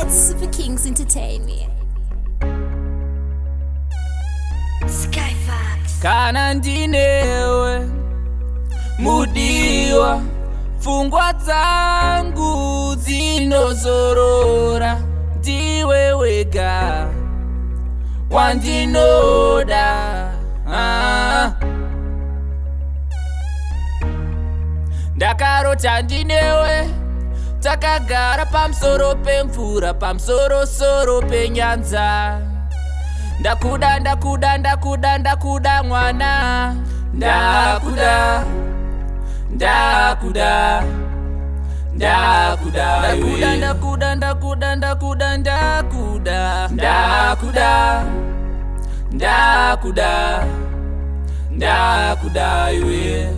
It's Super Kings Entertainment. Skyfax. Kana ndinewe mudiwa, pfungwa dzangu dzinozorora, ndiwe wega wandinoda. Ndakarota ndinewe takagara pamusoro pemvura, pamusoro penyanza. Ndakuda, ndakuda, ndakuda, ndakuda mwana. Ndakuda, ndakuda, ndakuda, ndakuda, ndakuda, ndakuda, ndakuda, ndakuda, ndakuda, ndakuda, ndakuda iwe.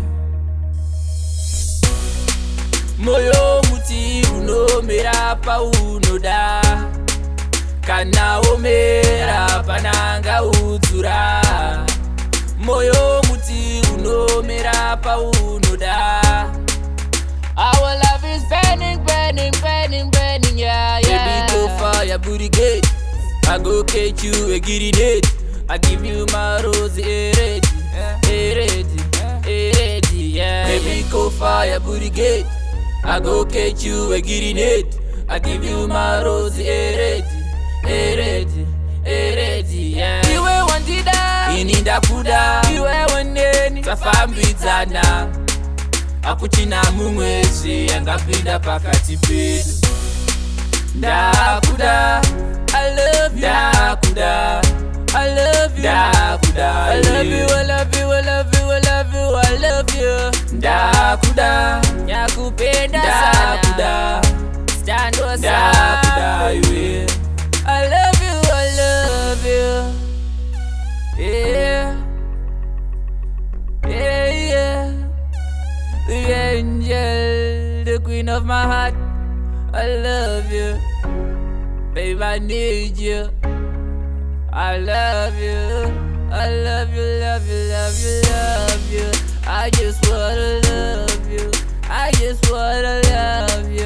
Moyo muti unomera paunoda, kana omera pananga udzura. Moyo muti unomera paunoda. Our love is burning, burning, burning, burning, yeah, yeah. Baby, go fire, booty gate. I go catch you a giddy date. I give you my rose, ready, ready, ready, yeah. Baby, go fire, booty gate. I go catch you a giddy date. I give you my rose, ready, ready, ready, yeah. Iwe wandida, ini ndakuda. Iwe waneni, tafambizana. Akuchina mumwezi yangapinda pakati pedu. Ndakuda, I love you. Ndakuda, I love you. Ndakuda, I love you, I love you, I love you, I love you, I love you. Ndakuda, nyakupenda sana. Ndakuda, stand aside. Ndakuda iwe. I love you, I love you. Yeah, yeah, yeah. The angel, the queen of my heart. I love you, babe, I need you. I love you, I love you, love you, love you, love you. I just wanna love you, I just wanna love you.